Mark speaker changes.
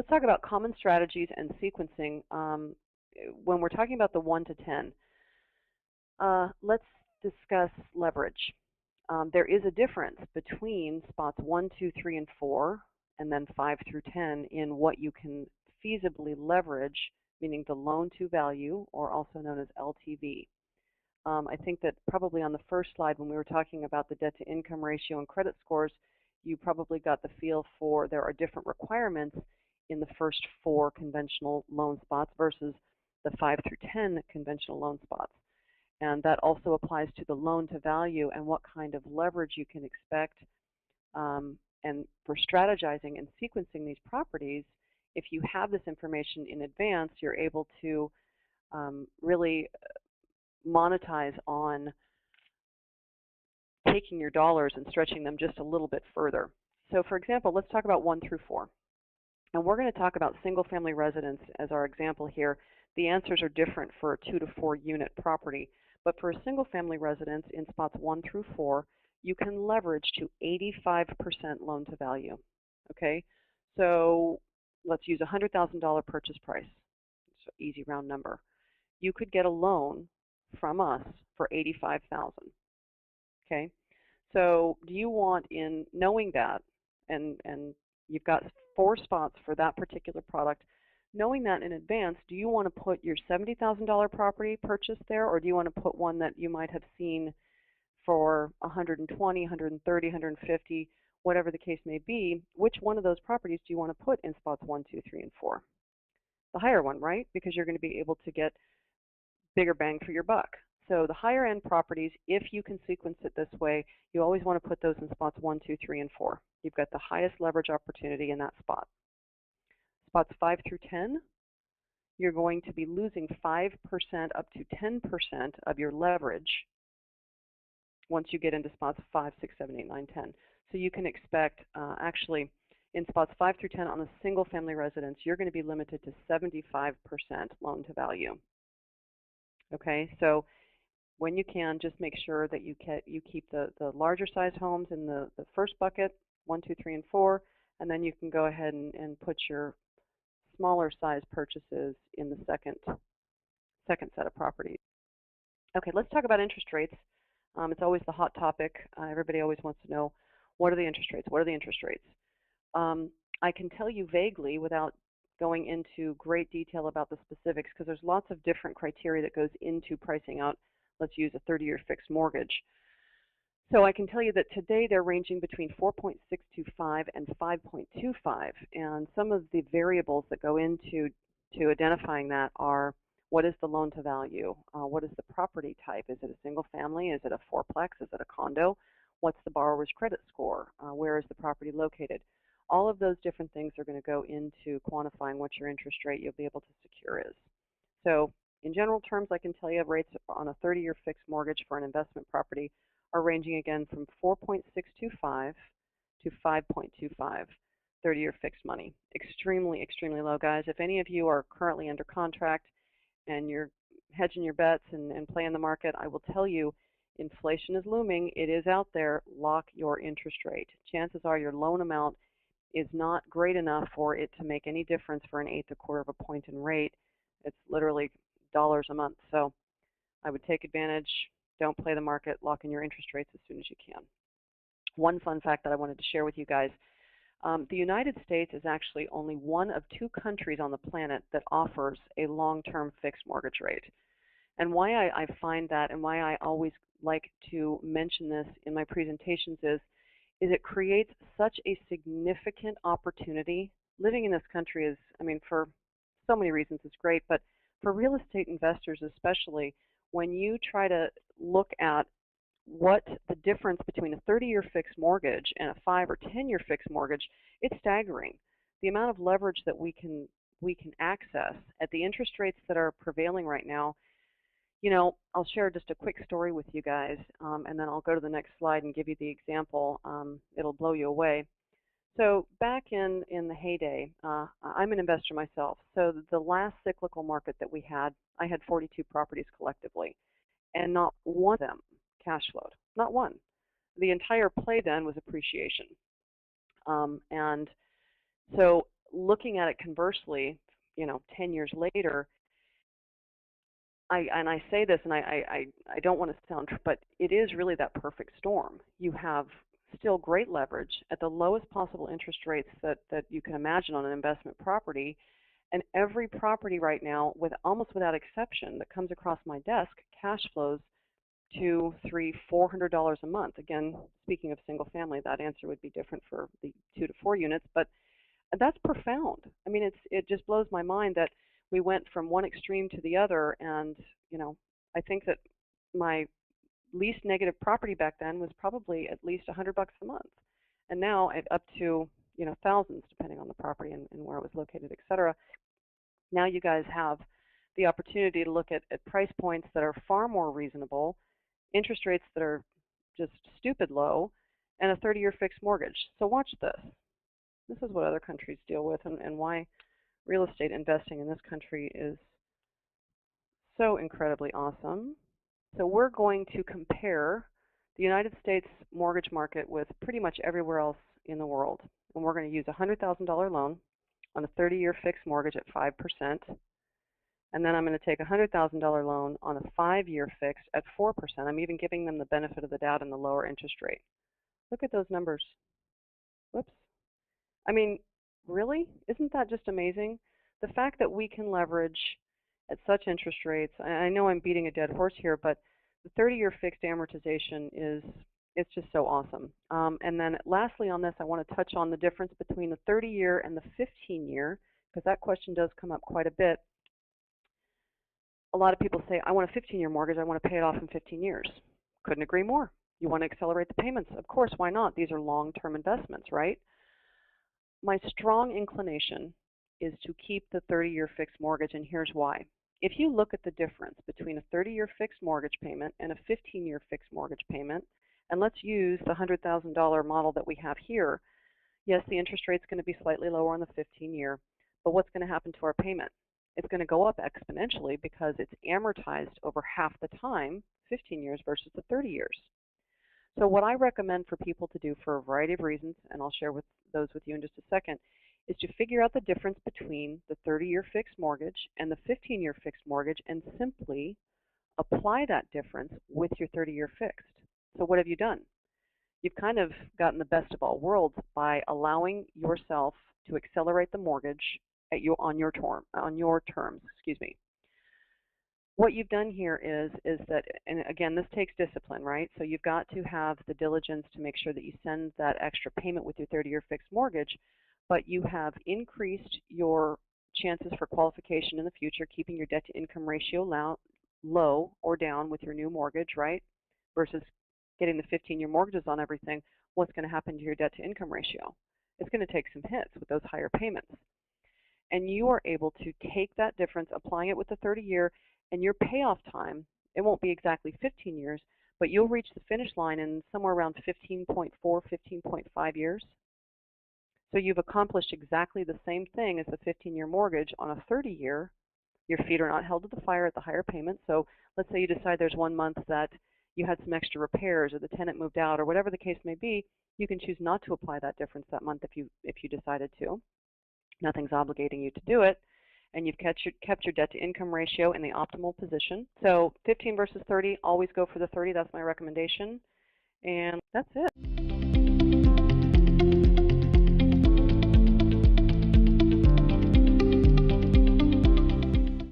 Speaker 1: let's talk about common strategies and sequencing. When we're talking about the 1 to 10, let's discuss leverage. There is a difference between spots 1, 2, 3, and 4, and then 5 through 10 in what you can feasibly leverage, meaning the loan-to-value, or also known as LTV. I think that probably on the first slide when we were talking about the debt-to-income ratio and credit scores, you probably got the feel for there are different requirements in the first 4 conventional loan spots versus the 5 through 10 conventional loan spots. And that also applies to the loan-to-value and what kind of leverage you can expect. And for strategizing and sequencing these properties, if you have this information in advance, you're able to really monetize on taking your dollars and stretching them just a little bit further. So for example, let's talk about 1 through 4. And we're going to talk about single-family residence as our example here. The answers are different for a 2 to 4 unit property. But for a single-family residence in spots 1 through 4, you can leverage to 85% loan-to-value. Okay, so let's use a $100,000 purchase price. It's an easy round number. You could get a loan from us for $85,000. Okay, so do you want, in knowing that, and you've got 4 spots for that particular product, knowing that in advance, do you want to put your $70,000 property purchase there, or do you want to put one that you might have seen for $120,000, $130,000, $150,000, whatever the case may be? Which one of those properties do you want to put in spots 1, 2, 3, and 4? The higher one, right? Because you're going to be able to get bigger bang for your buck. So the higher end properties, if you can sequence it this way, you always want to put those in spots 1, 2, 3, and 4. You've got the highest leverage opportunity in that spot. Spots 5 through 10, you're going to be losing 5% up to 10% of your leverage once you get into spots 5, 6, 7, 8, 9, 10. So you can expect, actually, in spots 5 through 10 on a single-family residence, you're going to be limited to 75% loan-to-value. Okay, so when you can, just make sure that you keep the larger size homes in the first bucket, 1, 2, 3, and 4, and then you can go ahead and put your smaller size purchases in the second set of properties. Okay, let's talk about interest rates. It's always the hot topic. Everybody always wants to know, what are the interest rates? What are the interest rates? I can tell you vaguely without going into great detail about the specifics, because there's lots of different criteria that goes into pricing out, let's use a 30-year fixed mortgage. So I can tell you that today they're ranging between 4.625 and 5.25, and some of the variables that go into identifying that are, what is the loan to value? What is the property type? Is it a single family? Is it a fourplex? Is it a condo? What's the borrower's credit score? Where is the property located? All of those different things are going to go into quantifying what your interest rate you'll be able to secure is. So in general terms, I can tell you rates on a 30-year fixed mortgage for an investment property are ranging again from 4.625 to 5.25, 30-year fixed money. Extremely, extremely low, guys. If any of you are currently under contract and you're hedging your bets and playing the market, I will tell you, inflation is looming. It is out there. Lock your interest rate. Chances are your loan amount is not great enough for it to make any difference for an 1/8 of a point in rate. It's literally dollars a month. So I would take advantage. Don't play the market. Lock in your interest rates as soon as you can. One fun fact that I wanted to share with you guys. The United States is actually only one of 2 countries on the planet that offers a long-term fixed mortgage rate. And why I find that, and why I always like to mention this in my presentations is it creates such a significant opportunity. Living in this country is, I mean, for so many reasons it's great, but for real estate investors especially, when you try to look at what the difference between a 30-year fixed mortgage and a 5 or 10-year fixed mortgage, it's staggering. The amount of leverage that we can access at the interest rates that are prevailing right now. You know, I'll share just a quick story with you guys, and then I'll go to the next slide and give you the example. It'll blow you away. So back in the heyday, I'm an investor myself. So the last cyclical market that we had, I had 42 properties collectively, and not one of them cash flowed. Not one. The entire play then was appreciation. And so looking at it conversely, 10 years later, I say this, and I don't want to sound, but it is really that perfect storm. You have still great leverage at the lowest possible interest rates that you can imagine on an investment property, and every property right now, with almost without exception, that comes across my desk, cash flows $200, $300, $400 a month. Again, speaking of single family, that answer would be different for the 2 to 4 units, but that's profound. I mean, it just blows my mind that we went from one extreme to the other, and I think that my least negative property back then was probably at least $100 a month, and now up to thousands, depending on the property and where it was located, et cetera. Now you guys have the opportunity to look at price points that are far more reasonable, interest rates that are just stupid low, and a 30-year fixed mortgage. So watch this. This is what other countries deal with, and why real estate investing in this country is so incredibly awesome. So we're going to compare the United States mortgage market with pretty much everywhere else in the world. And we're going to use a $100,000 loan on a 30-year fixed mortgage at 5%. And then I'm going to take a $100,000 loan on a 5-year fixed at 4%. I'm even giving them the benefit of the doubt and the lower interest rate. Look at those numbers. Whoops. I mean, really? Isn't that just amazing? The fact that we can leverage at such interest rates, I know I'm beating a dead horse here, but the 30-year fixed amortization it's just so awesome. And then lastly on this, I want to touch on the difference between the 30-year and the 15-year, because that question does come up quite a bit. A lot of people say, I want a 15-year mortgage, I want to pay it off in 15 years. Couldn't agree more. You want to accelerate the payments? Of course, why not? These are long-term investments, right? My strong inclination is to keep the 30-year fixed mortgage, and here's why. If you look at the difference between a 30-year fixed mortgage payment and a 15-year fixed mortgage payment, and let's use the $100,000 model that we have here, yes, the interest rate's going to be slightly lower on the 15-year, but what's going to happen to our payment? It's going to go up exponentially because it's amortized over half the time, 15 years versus the 30 years. So what I recommend for people to do for a variety of reasons, and I'll share those with you in just a second, is to figure out the difference between the 30-year fixed mortgage and the 15-year fixed mortgage and simply apply that difference with your 30-year fixed. So what have you done? You've kind of gotten the best of all worlds by allowing yourself to accelerate the mortgage on your terms. What you've done here is that, and again, this takes discipline, right? So you've got to have the diligence to make sure that you send that extra payment with your 30-year fixed mortgage, but you have increased your chances for qualification in the future, keeping your debt-to-income ratio low or down with your new mortgage, right? Versus getting the 15-year mortgages on everything, what's going to happen to your debt-to-income ratio? It's going to take some hits with those higher payments. And you are able to take that difference, applying it with the 30-year, and your payoff time, it won't be exactly 15 years, but you'll reach the finish line in somewhere around 15.4, 15.5 years. So you've accomplished exactly the same thing as the 15-year mortgage on a 30-year. Your feet are not held to the fire at the higher payment. So let's say you decide there's one month that you had some extra repairs or the tenant moved out or whatever the case may be, you can choose not to apply that difference that month if you decided to. Nothing's obligating you to do it. And you've kept your debt-to-income ratio in the optimal position. So 15 versus 30, always go for the 30. That's my recommendation. And that's it.